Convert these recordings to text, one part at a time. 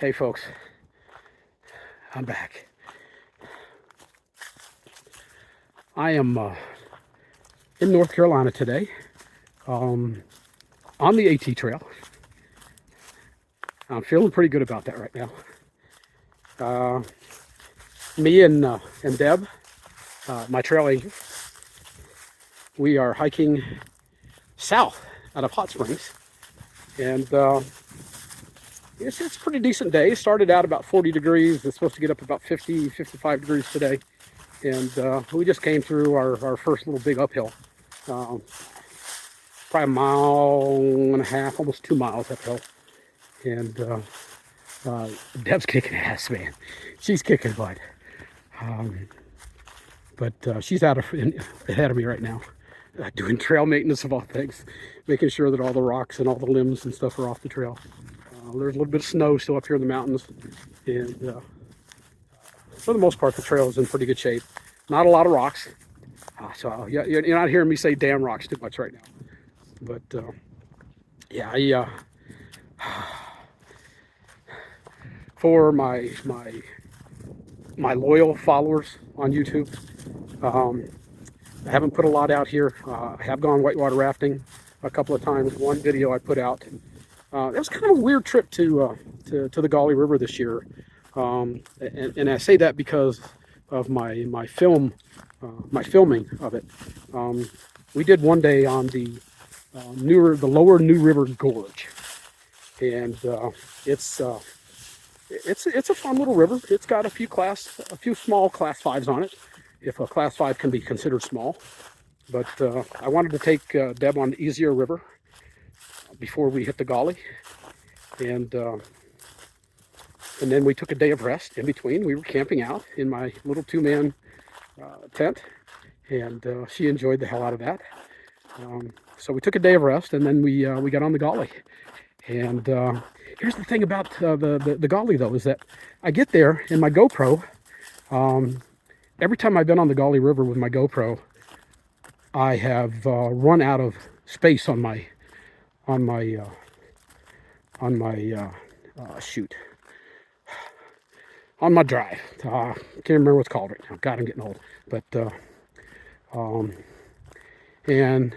Hey folks, I'm back. I am in North Carolina today, on the AT trail. I'm feeling pretty good about that right now. Me and Deb, my trail angel, we are hiking south out of Hot Springs, and it's a pretty decent day. It started out about 40 degrees. It's supposed to get up about 50, 55 degrees today. And we just came through our first little big uphill. Probably a mile and a half, almost 2 miles uphill. And Deb's kicking ass, man. She's kicking butt. But she's ahead of me right now, doing trail maintenance of all things, making sure that all the rocks and all the limbs and stuff are off the trail. There's a little bit of snow still up here in the mountains, and for the most part, the trail is in pretty good shape. Not a lot of rocks, so you're not hearing me say "damn rocks" too much right now. But yeah, for my loyal followers on YouTube, I haven't put a lot out here. I have gone whitewater rafting a couple of times. One video I put out. It was kind of a weird trip to the Gauley River this year, and I say that because of my filming of it. We did one day on the lower New River Gorge, and it's a fun little river. It's got a few small class 5s on it, if a class 5 can be considered small. But I wanted to take Deb on the easier river before we hit the Gauley, and then we took a day of rest in between. We were camping out in my little 2-man tent, and she enjoyed the hell out of that. So we took a day of rest, and then we got on the Gauley. And here's the thing about the Gauley, though, is that I get there in my GoPro. Every time I've been on the Gauley River with my GoPro, I have run out of space on my drive. Can't remember what it's called right now. God, I'm getting old. But and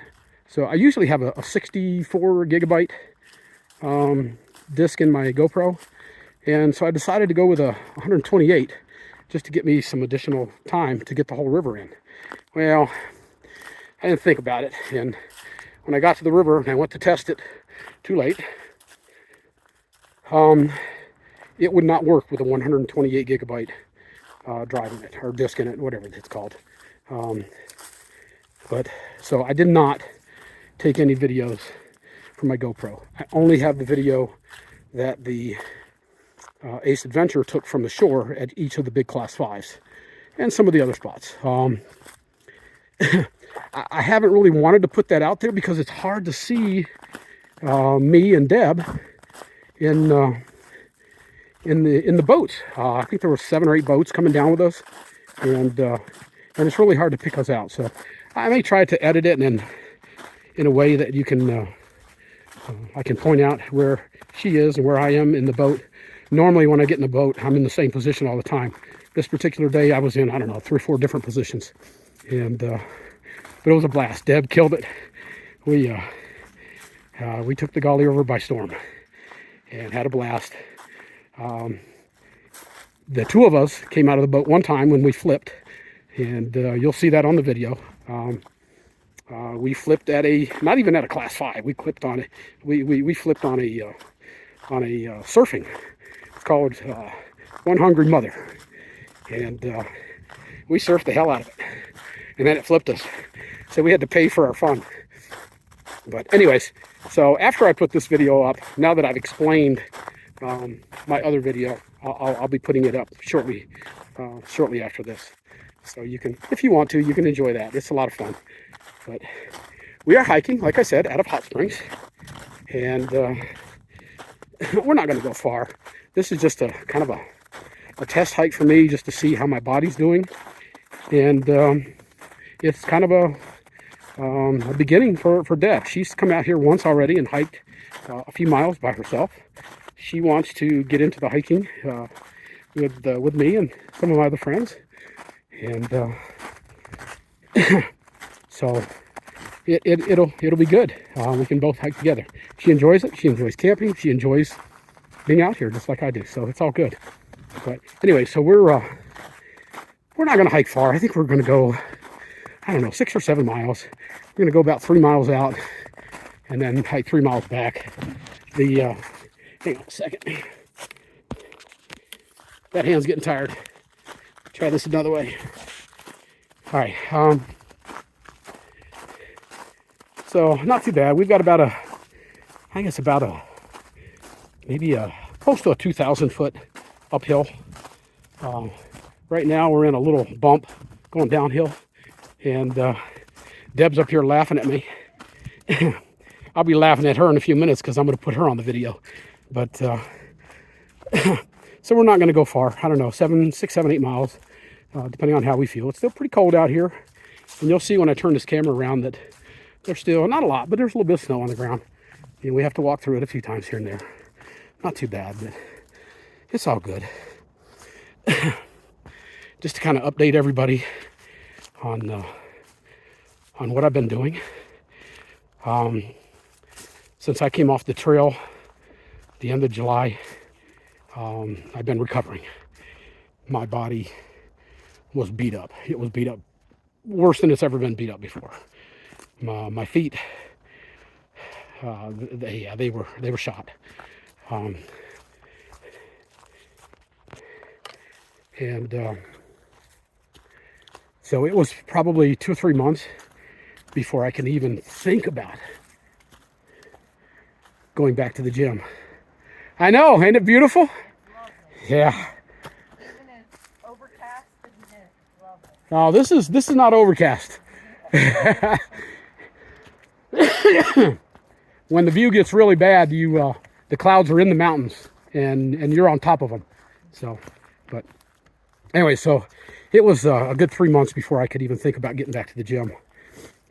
so I usually have a 64 gigabyte disc in my GoPro, and so I decided to go with a 128 just to get me some additional time to get the whole river in. Well, I didn't think about it, and when I got to the river and I went to test it, too late. It would not work with a 128 gigabyte drive in it, or disk in it, whatever it's called. But so I did not take any videos from my GoPro. I only have the video that the Ace Adventure took from the shore at each of the big class 5s and some of the other spots. I haven't really wanted to put that out there because it's hard to see me and Deb in the boats. I think there were 7 or 8 boats coming down with us, and it's really hard to pick us out. So I may try to edit it in a way that you can I can point out where she is and where I am in the boat. Normally when I get in the boat, I'm in the same position all the time. This particular day I was in, I don't know, 3 or 4 different positions, and but it was a blast. Deb killed it. We took the Gauley River by storm and had a blast. The 2 of us came out of the boat one time when we flipped, and you'll see that on the video. We flipped at not even at a class 5. We flipped on it. We flipped on a surfing. It's called One Hungry Mother, and we surfed the hell out of it, and then it flipped us. So we had to pay for our fun. But anyways, so after I put this video up, now that I've explained my other video, I'll be putting it up shortly after this. So you can, if you want to, you can enjoy that. It's a lot of fun. But we are hiking, like I said, out of Hot Springs, and we're not going to go far. This is just a kind of a test hike for me, just to see how my body's doing, and it's kind of a beginning for Deb. She's come out here once already and hiked a few miles by herself. she wants to get into the hiking with me and some of my other friends, and so it'll be good. We can both hike together. She enjoys it. She enjoys camping. She enjoys being out here just like I do. So it's all good. But anyway, so we're not going to hike far. I think we're going to go, I don't know, 6 or 7 miles. We're going to go about 3 miles out and then hike 3 miles back. Hang on a second. That hand's getting tired. Try this another way. All right. So not too bad. We've got about maybe close to a 2,000 foot uphill. Right now we're in a little bump going downhill, and Deb's up here laughing at me. I'll be laughing at her in a few minutes because I'm going to put her on the video. But so we're not going to go far. I don't know, 6, 7, 8 miles, depending on how we feel. It's still pretty cold out here, and you'll see when I turn this camera around that there's still not a lot, but there's a little bit of snow on the ground. And we have to walk through it a few times here and there. Not too bad, but it's all good. Just to kind of update everybody on what I've been doing. Since I came off the trail the end of July, I've been recovering. My body was beat up. It was beat up worse than it's ever been beat up before. My feet, they were shot. So it was probably 2 or 3 months before I can even think about going back to the gym. I know, ain't it beautiful? Yeah. Even as overcast as it is, love it. Oh, this is not overcast. When the view gets really bad, the clouds are in the mountains, and you're on top of them. So, but anyway, so it was a good 3 months before I could even think about getting back to the gym.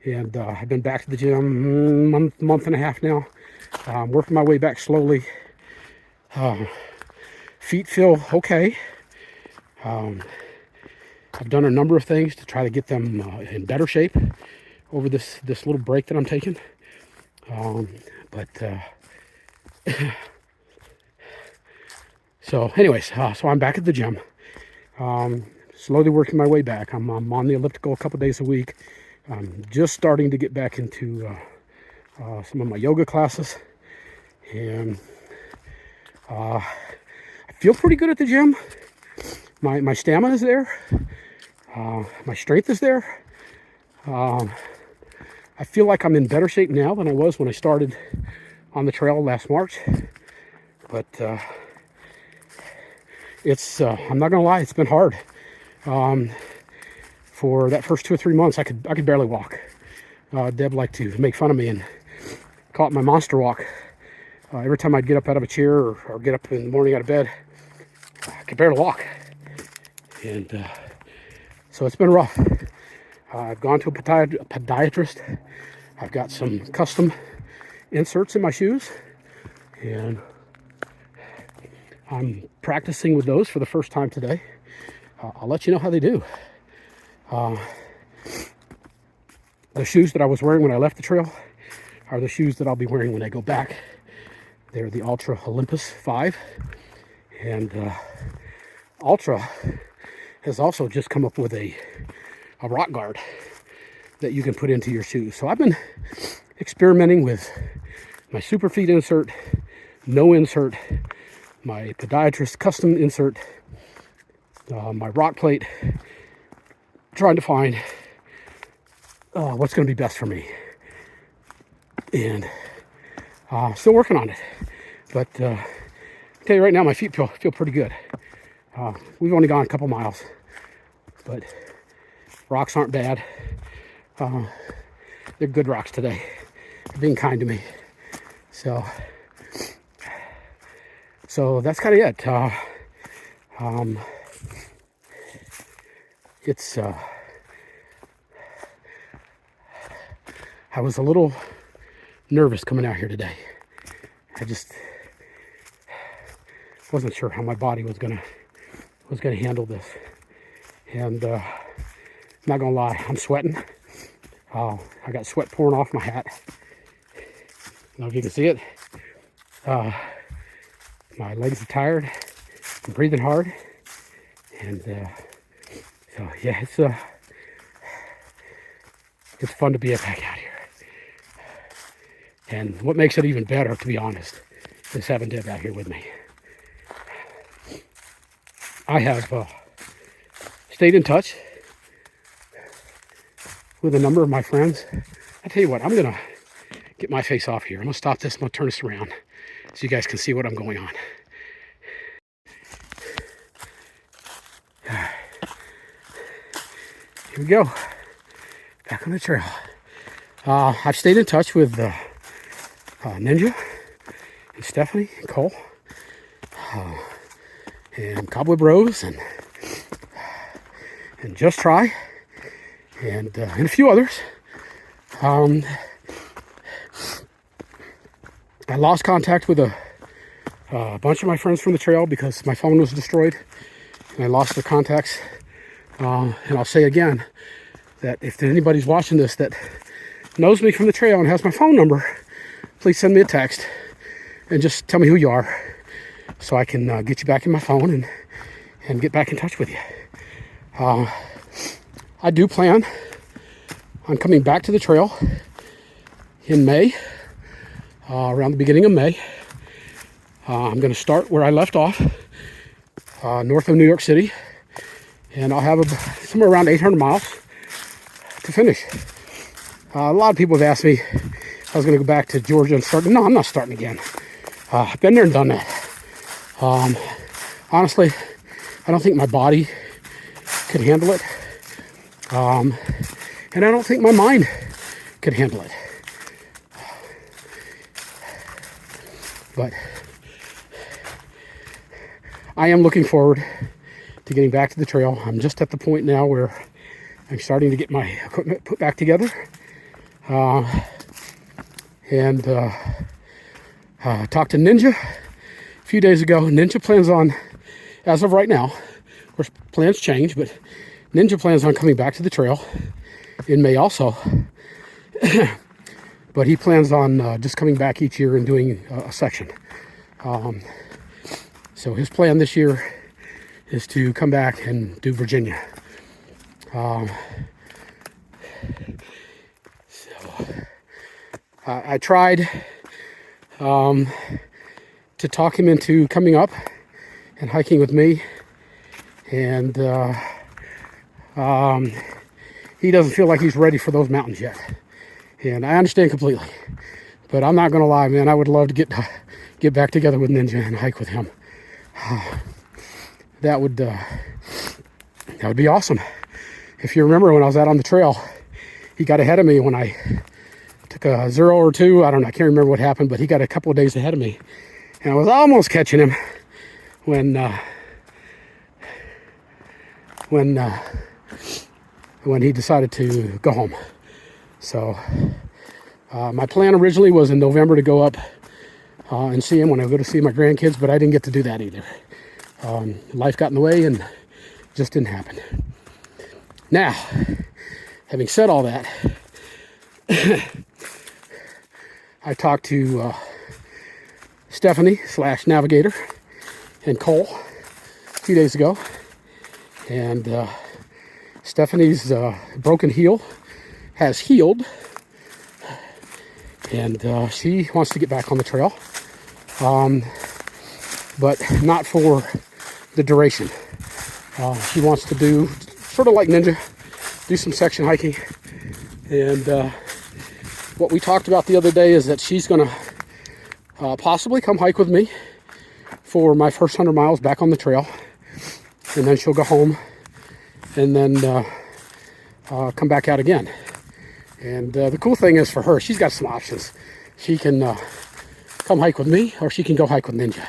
And I've been back to the gym month and a half now. Working my way back slowly. Feet feel okay. I've done a number of things to try to get them in better shape over this little break that I'm taking. So anyways, so I'm back at the gym. Slowly working my way back. I'm on the elliptical a couple days a week. I'm just starting to get back into some of my yoga classes, and I feel pretty good at the gym. My stamina is there. My strength is there. I feel like I'm in better shape now than I was when I started on the trail last March. But I'm not gonna lie, it's been hard. For that first 2 or 3 months, I could barely walk. Deb liked to make fun of me and call it my monster walk. Every time I'd get up out of a chair or get up in the morning out of bed, I could barely walk. And so it's been rough. I've gone to a podiatrist. I've got some custom inserts in my shoes, and I'm practicing with those for the first time today. I'll let you know how they do. The shoes that I was wearing when I left the trail are the shoes that I'll be wearing when I go back. They're the Ultra Olympus 5, and Ultra has also just come up with a rock guard that you can put into your shoes. So I've been experimenting with my super feet insert, no insert, my podiatrist custom insert, my rock plate, trying to find what's going to be best for me. And still working on it. But I'll tell you right now, my feet feel pretty good. We've only gone a couple miles, but rocks aren't bad. They're good rocks today. They're being kind to me. So that's kind of it. I was a little nervous coming out here today. wasn't sure how my body was gonna handle this. And not gonna lie, I'm sweating. I got sweat pouring off my hat. I don't know if you can see it. My legs are tired. I'm breathing hard. And so yeah, it's fun to be back out here. And what makes it even better, to be honest, is having Deb out here with me. I have stayed in touch with a number of my friends. I tell you what, I'm gonna get my face off here. I'm gonna stop this, I'm gonna turn this around so you guys can see what I'm going on. Here we go, back on the trail. I've stayed in touch with Ninja and Stephanie and Cole and Cobweb Rose and Just Try and a few others. I lost contact with a bunch of my friends from the trail because my phone was destroyed and I lost their contacts. And I'll say again that if anybody's watching this that knows me from the trail and has my phone number, please send me a text and just tell me who you are so I can get you back in my phone and get back in touch with you. I do plan on coming back to the trail in May, around the beginning of May. I'm going to start where I left off, north of New York City, and I'll have somewhere around 800 miles to finish. A lot of people have asked me if I was going to go back to Georgia and start. No, I'm not starting again. I've been there and done that. Honestly, I don't think my body could handle it. And I don't think my mind could handle it. But I am looking forward to getting back to the trail. I'm just at the point now where I'm starting to get my equipment put back together. And talked to Ninja a few days ago. Ninja plans on, as of right now, of course plans change, but Ninja plans on coming back to the trail in May also. But he plans on just coming back each year and doing a section. So his plan this year is to come back and do Virginia. I tried to talk him into coming up and hiking with me, and he doesn't feel like he's ready for those mountains yet. And I understand completely, but I'm not gonna lie, man. I would love to get back together with Ninja and hike with him. That would be awesome. If you remember when I was out on the trail, he got ahead of me when I took a 0 or 2. I don't know. I can't remember what happened, but he got a couple of days ahead of me, and I was almost catching him when he decided to go home. So my plan originally was in November to go up and see him when I go to see my grandkids, but I didn't get to do that either. Life got in the way and just didn't happen. Now, having said all that, I talked to Stephanie / Navigator and Cole a few days ago, and Stephanie's broken heel has healed, and she wants to get back on the trail, but not for the duration. She wants to do, sort of like Ninja, do some section hiking. And what we talked about the other day is that she's going to possibly come hike with me for my first 100 miles back on the trail. And then she'll go home and then come back out again. And the cool thing is for her, she's got some options. She can come hike with me, or she can go hike with Ninja.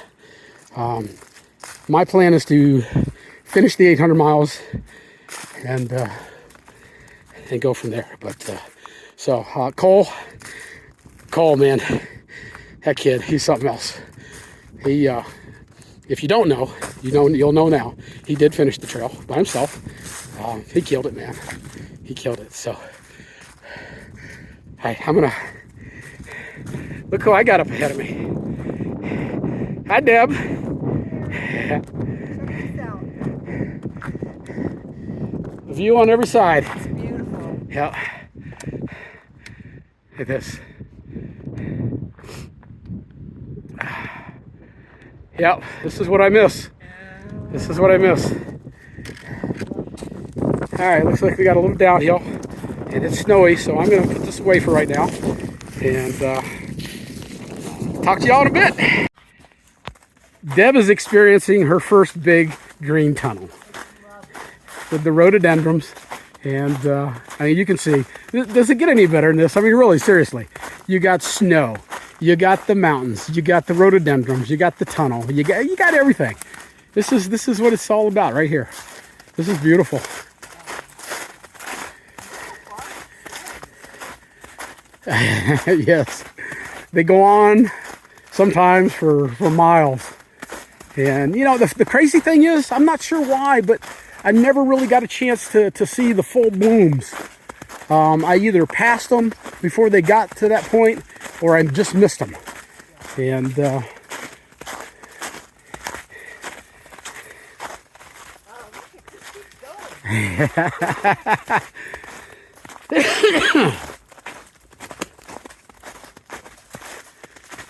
My plan is to finish the 800 miles and go from there. But so Cole, man, that kid, he's something else. He if you don't know, you'll know now. He did finish the trail by himself. He killed it, man. He killed it. So, hey, I'm gonna look who I got up ahead of me. Hi, Deb. View on every side. It's beautiful. Yep. Look at this. Yep, this is what I miss. This is what I miss. Alright, looks like we got a little downhill. And it's snowy, so I'm going to put this away for right now. And talk to y'all in a bit. Deb is experiencing her first big green tunnel with the rhododendrons. And I mean, you can see, does it get any better than this? I mean, really, seriously. You got snow, you got the mountains, you got the rhododendrons, you got the tunnel, you got everything. This is what it's all about right here. This is beautiful. Yes, they go on sometimes for miles. And you know, the crazy thing is, I'm not sure why, but I never really got a chance to see the full blooms. I either passed them before they got to that point, or I just missed them. And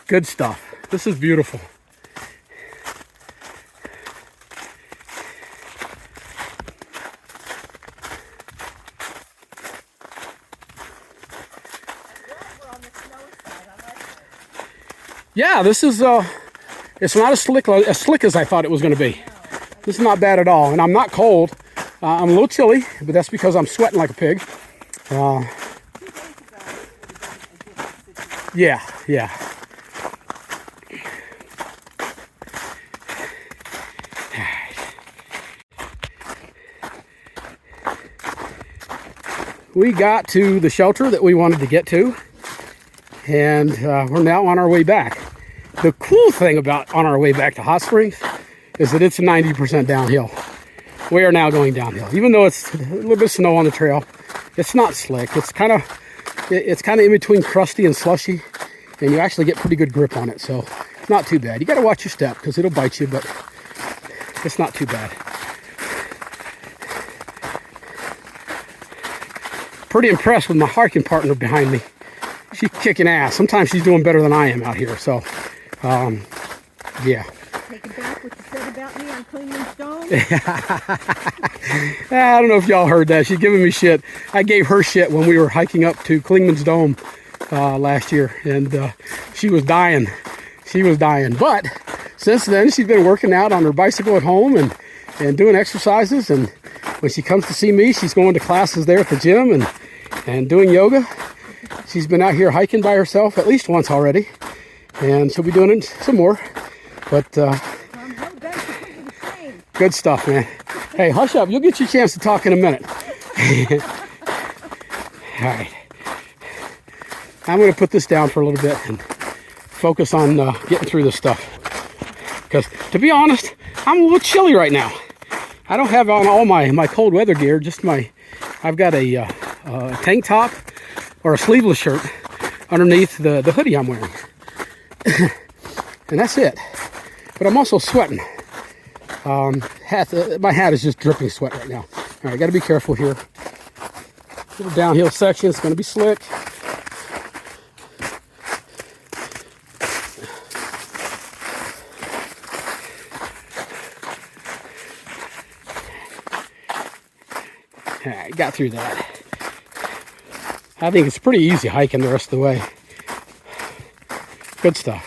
good stuff. This is beautiful. Yeah, this is it's not as slick as I thought it was going to be. This is not bad at all, and I'm not cold. I'm a little chilly, but that's because I'm sweating like a pig. Yeah. We got to the shelter that we wanted to get to, and we're now on our way back. The cool thing about on our way back to Hot Springs is that it's 90% downhill. We are now going downhill, even though it's a little bit of snow on the trail. It's not slick. It's kind of in between crusty and slushy, and you actually get pretty good grip on it. So not too bad. You got to watch your step because it'll bite you, but it's not too bad. Pretty impressed with my hiking partner behind me. She's kicking ass. Sometimes she's doing better than I am out here. So, yeah. Take it back what you said about me on Clingman Stone. I don't know if y'all heard that. She's giving me shit. I gave her shit when we were hiking up to Clingman's Dome last year, and she was dying. She was dying. But since then, she's been working out on her bicycle at home and doing exercises. And when she comes to see me, she's going to classes there at the gym and doing yoga. She's been out here hiking by herself at least once already, and she'll be doing it some more. But good stuff, man. Hey, hush up. You'll get your chance to talk in a minute. All right. I'm going to put this down for a little bit and focus on getting through this stuff. Because, to be honest, I'm a little chilly right now. I don't have on all my cold weather gear, just I've got a tank top or a sleeveless shirt underneath the hoodie I'm wearing. And that's it. But I'm also sweating. My hat is just dripping sweat right now. All right, got to be careful here. Little downhill section, it's going to be slick. All right, got through that. I think it's pretty easy hiking the rest of the way. Good stuff.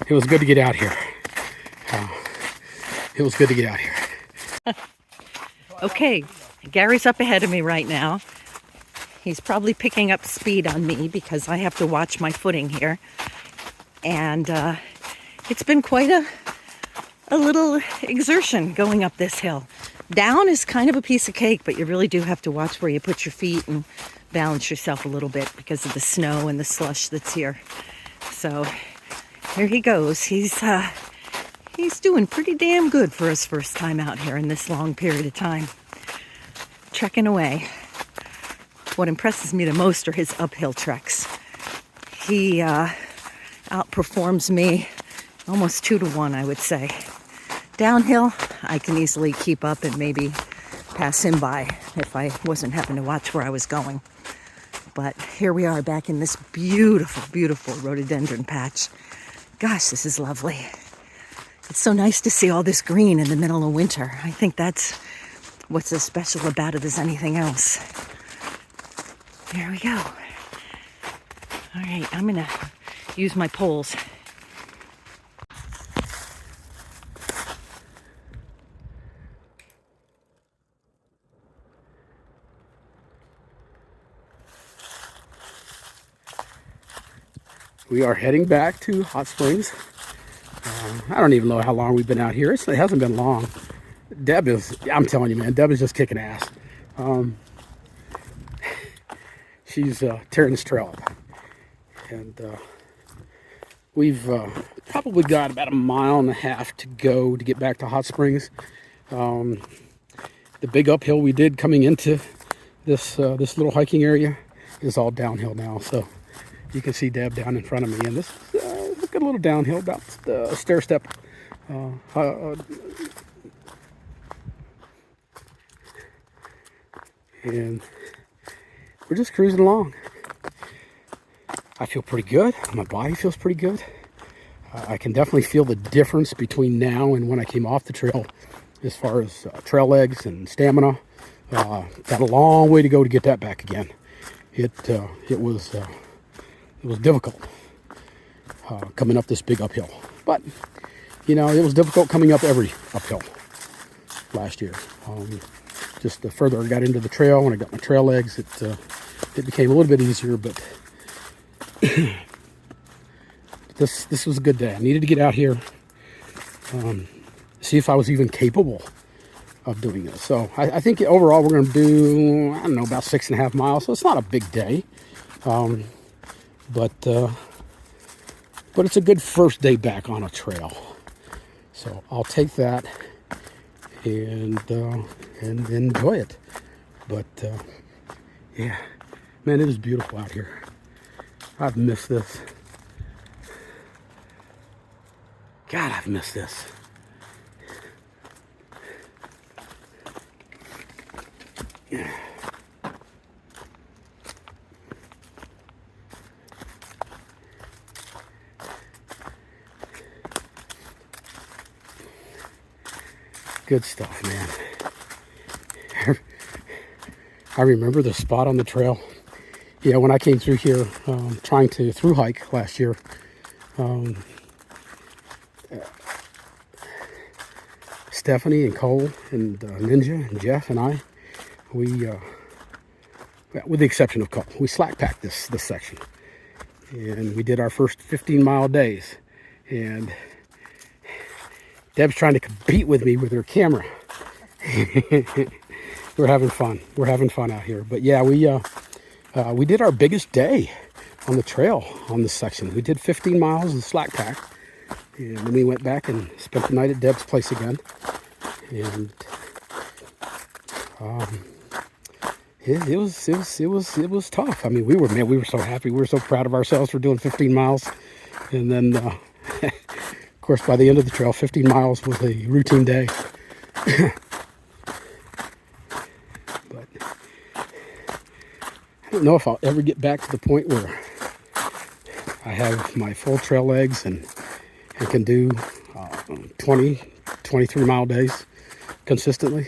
It was good to get out here. It was good to get out here. Okay, Gary's up ahead of me right now. He's probably picking up speed on me because I have to watch my footing here. And it's been quite a little exertion going up this hill. Down is kind of a piece of cake, but you really do have to watch where you put your feet and balance yourself a little bit because of the snow and the slush that's here. So here he goes. He's he's doing pretty damn good for his first time out here in this long period of time. Trekking away. What impresses me the most are his uphill treks. He outperforms me almost 2 to 1, I would say. Downhill, I can easily keep up and maybe pass him by if I wasn't having to watch where I was going. But here we are back in this beautiful, beautiful rhododendron patch. Gosh, this is lovely. It's so nice to see all this green in the middle of winter. I think that's what's as special about it as anything else. There we go. All right, I'm gonna use my poles. We are heading back to Hot Springs. I don't even know how long we've been out here. It hasn't been long. Deb is, I'm telling you, man, Deb is just kicking ass. She's tearing this trail up. And we've probably got about 1.5 miles to go to get back to Hot Springs. The big uphill we did coming into this little hiking area is all downhill now. So you can see Deb down in front of me, and this is a good little downhill, about a stair step. And we're just cruising along. I feel pretty good. My body feels pretty good. I can definitely feel the difference between now and when I came off the trail, as far as trail legs and stamina. Got a long way to go to get that back again. It was difficult coming up this big uphill, but you know, it was difficult coming up every uphill last year. Just the further I got into the trail, when I got my trail legs, it became a little bit easier. But this was a good day. I needed to get out here, see if I was even capable of doing this. So I think overall we're going to do, I don't know, about 6.5 miles. So it's not a big day. But it's a good first day back on a trail. So I'll take that and enjoy it. But yeah, man, it is beautiful out here. I've missed this. God, I've missed this. Yeah. Good stuff, man. I remember the spot on the trail. Yeah, when I came through here, trying to through hike last year, Stephanie and Cole and Ninja and Jeff and I, we, with the exception of Cole, we slack packed this section, and we did our first 15-mile days, and Deb's trying to compete with me with her camera. We're having fun. We're having fun out here. But yeah, we did our biggest day on the trail on this section. We did 15 miles in slack pack, and then we went back and spent the night at Deb's place again. And it was tough. I mean, we were so happy. We were so proud of ourselves for doing 15 miles, and then. Of course, by the end of the trail, 15 miles was a routine day. But I don't know if I'll ever get back to the point where I have my full trail legs and can do 20, 23-mile days consistently.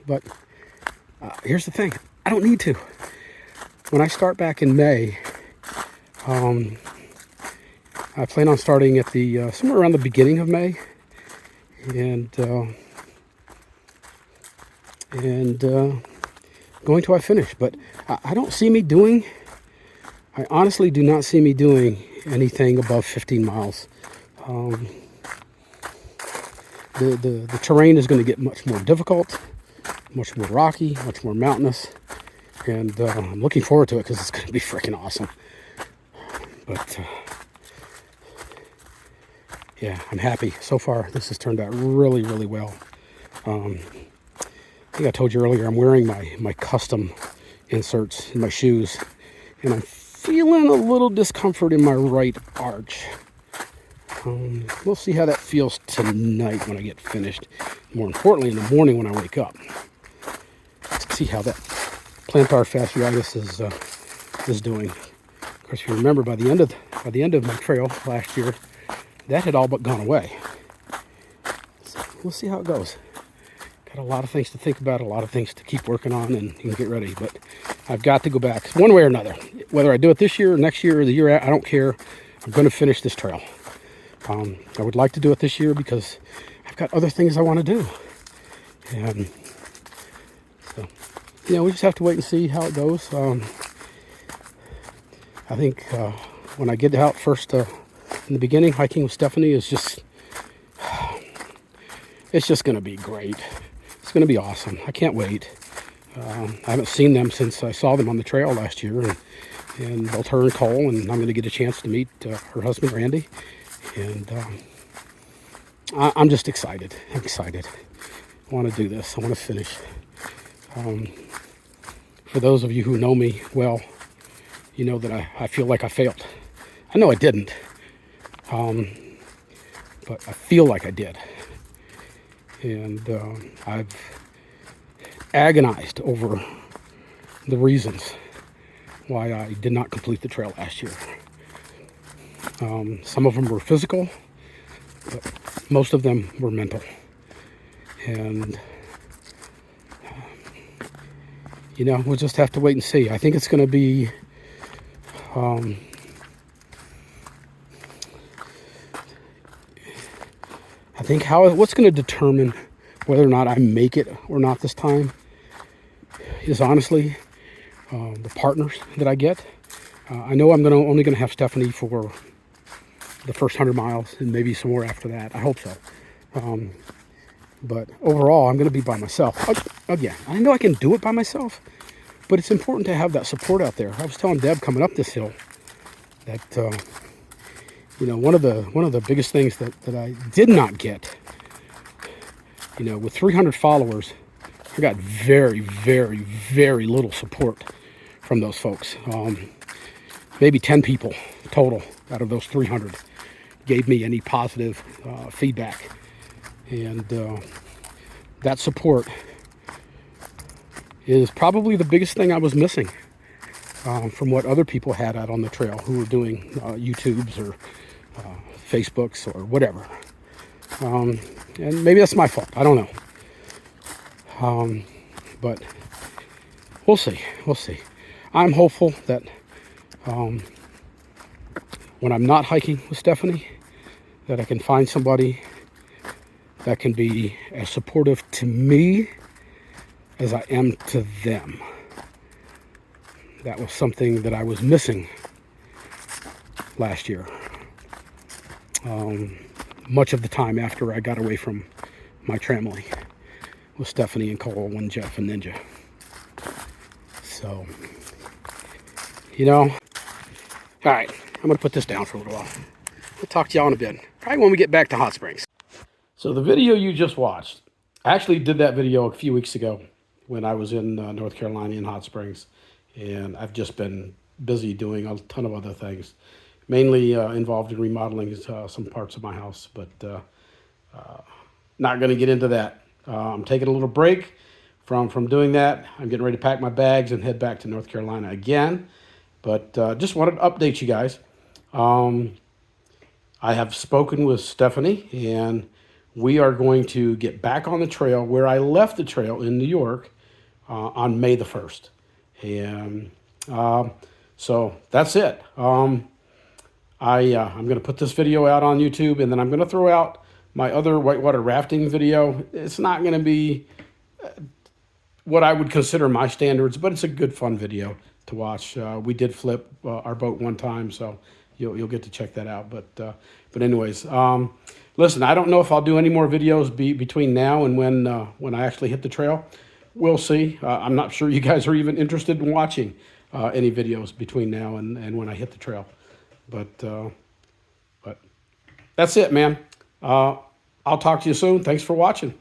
But here's the thing. I don't need to. When I start back in May, I plan on starting at the somewhere around the beginning of May, and going till I finish. But I don't see me doing. I honestly do not see me doing anything above 15 miles. The terrain is going to get much more difficult, much more rocky, much more mountainous, and I'm looking forward to it because it's going to be freaking awesome. But yeah, I'm happy. So far, this has turned out really, really well. I think I told you earlier, I'm wearing my custom inserts in my shoes, and I'm feeling a little discomfort in my right arch. We'll see how that feels tonight when I get finished. More importantly, in the morning when I wake up. Let's see how that plantar fasciitis is doing. Of course, if you remember, by the end of my trail last year, that had all but gone away. So we'll see how it goes. Got a lot of things to think about, a lot of things to keep working on and get ready. But I've got to go back one way or another. Whether I do it this year, or next year, or the year out, I don't care. I'm going to finish this trail. I would like to do it this year because I've got other things I want to do. And so, we just have to wait and see how it goes. I think when I get out first in the beginning, hiking with Stephanie is just, it's just going to be great. It's going to be awesome. I can't wait. I haven't seen them since I saw them on the trail last year, and both her and Cole, and I'm going to get a chance to meet her husband, Randy. And I'm just excited. I'm excited. I want to do this. I want to finish. For those of you who know me well, you know that I feel like I failed. I know I didn't, but I feel like I did. And I've agonized over the reasons why I did not complete the trail last year. Some of them were physical, but most of them were mental. And, we'll just have to wait and see. I think it's going to be, I think what's going to determine whether or not I make it or not this time is honestly the partners that I get. I know I'm only going to have Stephanie for the first 100 miles and maybe some more after that. I hope so. But overall, I'm going to be by myself. Again, I know I can do it by myself, but it's important to have that support out there. I was telling Deb coming up this hill that one of the biggest things that I did not get, with 300 followers, I got very, very, very little support from those folks. Maybe 10 people total out of those 300 gave me any positive feedback. And that support is probably the biggest thing I was missing from what other people had out on the trail who were doing YouTubes or Facebooks or whatever. And maybe that's my fault. I don't know. But we'll see. We'll see. I'm hopeful that when I'm not hiking with Stephanie, that I can find somebody that can be as supportive to me as I am to them. That was something that I was missing last year. Much of the time after I got away from my tramily with Stephanie and Cole and Jeff and Ninja. So, all right, I'm going to put this down for a little while. We'll talk to y'all in a bit. Probably when we get back to Hot Springs. So the video you just watched, I actually did that video a few weeks ago when I was in North Carolina in Hot Springs. And I've just been busy doing a ton of other things, mainly involved in remodeling some parts of my house, but not going to get into that. I'm taking a little break from doing that. I'm getting ready to pack my bags and head back to North Carolina again. But just wanted to update you guys. I have spoken with Stephanie, and we are going to get back on the trail where I left the trail in New York on May the 1st. And so that's it. I'm going to put this video out on YouTube, and then I'm going to throw out my other whitewater rafting video. It's not going to be what I would consider my standards, but it's a good, fun video to watch. We did flip our boat one time, so you'll get to check that out. But anyways, listen, I don't know if I'll do any more videos between now and when I actually hit the trail. We'll see. I'm not sure you guys are even interested in watching any videos between now and when I hit the trail. But that's it, man. I'll talk to you soon. Thanks for watching.